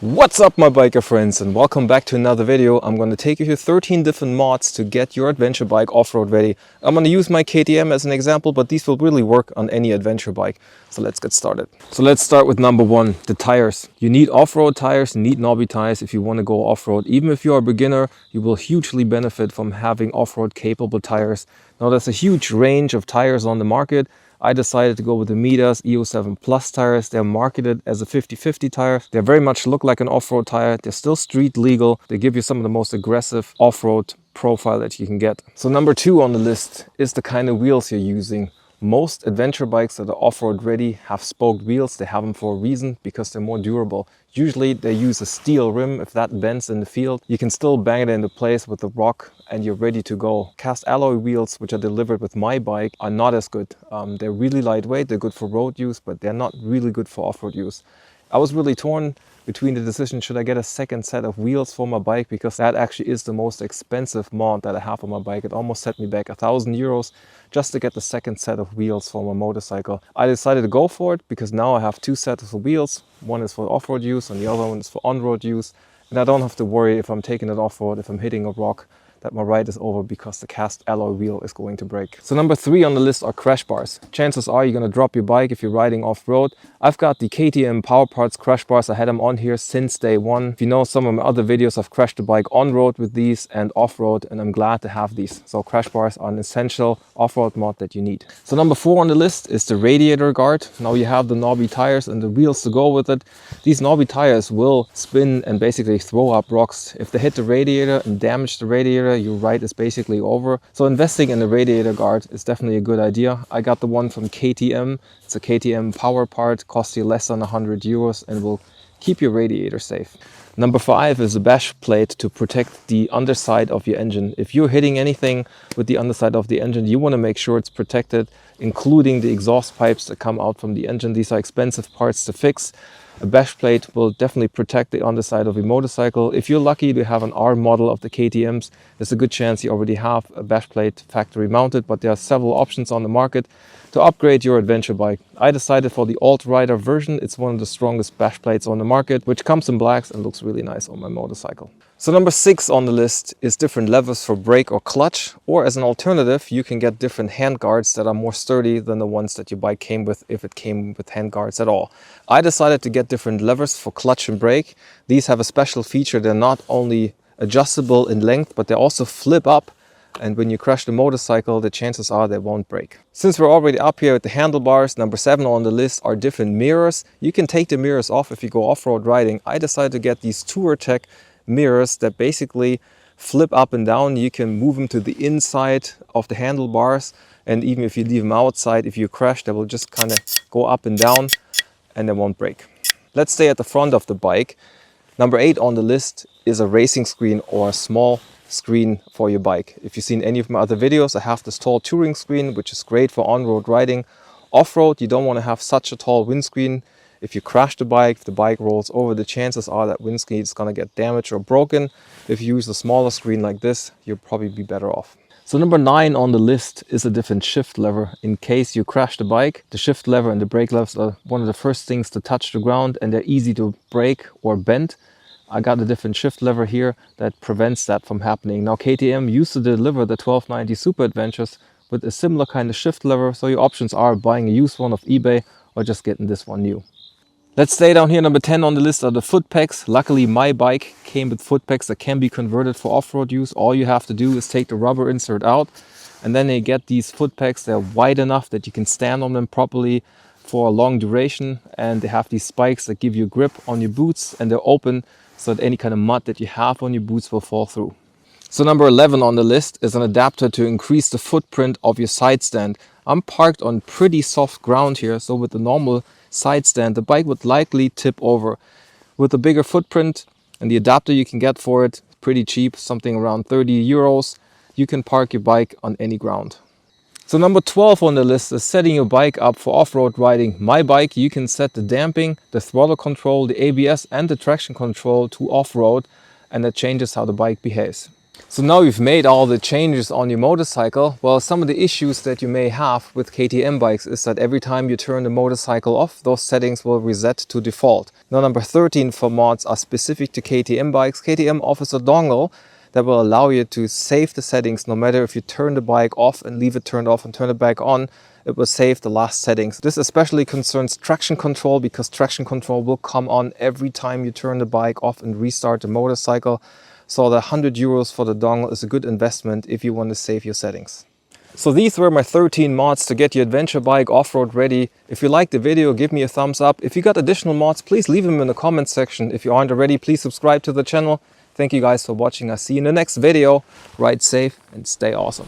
What's up my biker friends, and welcome back to another video. I'm going to take you through 13 different mods to get your adventure bike off-road ready. I'm going to use my KTM as an example, but these will really work on any adventure bike. So let's get started. So let's start with number one, the tires. You need off-road tires, you need knobby tires if you want to go off-road. Even if you're a beginner, you will hugely benefit from having off-road capable tires. Now there's a huge range of tires on the market. I decided to go with the MITAS EO7 Plus tires. They're marketed as a 50-50 tire. They very much look like an off-road tire. They're still street legal. They give you some of the most aggressive off-road profile that you can get. So number two on the list is the kind of wheels you're using. Most adventure bikes that are off-road ready have spoked wheels. They have them for a reason, because they're more durable. Usually they use a steel rim. If that bends in the field, you can still bang it into place with the rock and you're ready to go. Cast alloy wheels, which are delivered with my bike, are not as good. They're really lightweight, they're good for road use, but they're not really good for off-road use. I was really torn between the decision, should I get a second set of wheels for my bike, because that actually is the most expensive mod that I have on my bike. It almost set me back €1,000 just to get the second set of wheels for my motorcycle. I decided to go for it because now I have two sets of wheels. One is for off-road use and the other one is for on-road use. And I don't have to worry if I'm taking it off-road, if I'm hitting a rock, that my ride is over because the cast alloy wheel is going to break. So number three on the list are crash bars. Chances are you're going to drop your bike if you're riding off-road. I've got the KTM Powerparts crash bars. I had them on here since day one. If you know some of my other videos, I've crashed the bike on-road with these and off-road, and I'm glad to have these. So crash bars are an essential off-road mod that you need. So number four on the list is the radiator guard. Now you have the knobby tires and the wheels to go with it. These knobby tires will spin and basically throw up rocks. If they hit the radiator and damage the radiator, your ride is basically over. So investing in the radiator guard is definitely a good idea. I got the one from KTM. It's a KTM Powerpart, costs you less than €100 and will keep your radiator safe. Number five is a bash plate to protect the underside of your engine. If you're hitting anything with the underside of the engine, you want to make sure it's protected, including the exhaust pipes that come out from the engine. These are expensive parts to fix. A bash plate will definitely protect the underside of your motorcycle. If you're lucky to have an R model of the KTMs, there's a good chance you already have a bash plate factory mounted, but there are several options on the market to upgrade your adventure bike. I decided for the Altrider version. It's one of the strongest bash plates on the market, which comes in blacks and looks really nice on my motorcycle. So number six on the list is different levers for brake or clutch, or as an alternative, you can get different hand guards that are more sturdy than the ones that your bike came with, if it came with hand guards at all. I decided to get different levers for clutch and brake. These have a special feature. They're not only adjustable in length, but they also flip up. And when you crash the motorcycle, the chances are they won't break. Since we're already up here at the handlebars, number seven on the list are different mirrors. You can take the mirrors off if you go off-road riding. I decided to get these Touratech mirrors that basically flip up and down. You can move them to the inside of the handlebars, and even if you leave them outside, if you crash, they will just kind of go up and down and they won't break. Let's stay at the front of the bike. Number eight on the list is a racing screen or a small screen for your bike. If you've seen any of my other videos, I have this tall touring screen, which is great for on-road riding. Off-road, you don't want to have such a tall windscreen. If you crash the bike, if the bike rolls over, the chances are that windscreen is going to get damaged or broken. If you use a smaller screen like this, you'll probably be better off. So number nine on the list is a different shift lever. In case you crash the bike, the shift lever and the brake levers are one of the first things to touch the ground, and they're easy to break or bend. I got a different shift lever here that prevents that from happening. Now KTM used to deliver the 1290 Super Adventures with a similar kind of shift lever, so your options are buying a used one off eBay or just getting this one new. Let's stay down here. Number 10 on the list are the Footpegs. Luckily my bike came with Footpegs that can be converted for off-road use. All you have to do is take the rubber insert out, and then you get these Footpegs. They're wide enough that you can stand on them properly for a long duration, and they have these spikes that give you grip on your boots, and they're open so that any kind of mud that you have on your boots will fall through. So number 11 on the list is an adapter to increase the footprint of your side stand. I'm parked on pretty soft ground here, so with the normal side stand, the bike would likely tip over. With a bigger footprint and the adapter you can get for it, pretty cheap, something around €30, you can park your bike on any ground. So number 12 on the list is setting your bike up for off-road riding. My bike, you can set the damping, the throttle control, the ABS and the traction control to off-road, and that changes how the bike behaves. So now you've made all the changes on your motorcycle. Well, some of the issues that you may have with KTM bikes is that every time you turn the motorcycle off, those settings will reset to default. Now, number 13 for mods are specific to KTM bikes. KTM offers a dongle that will allow you to save the settings no matter if you turn the bike off and leave it turned off and turn it back on. It will save the last settings. This especially concerns traction control because traction control will come on every time you turn the bike off and restart the motorcycle. So the 100 euros for the dongle is a good investment if you want to save your settings. So these were my 13 mods to get your adventure bike off-road ready. If you liked the video, give me a thumbs up. If you got additional mods, please leave them in the comments section. If you aren't already, please subscribe to the channel. Thank you guys for watching. I'll see you in the next video. Ride safe and stay awesome.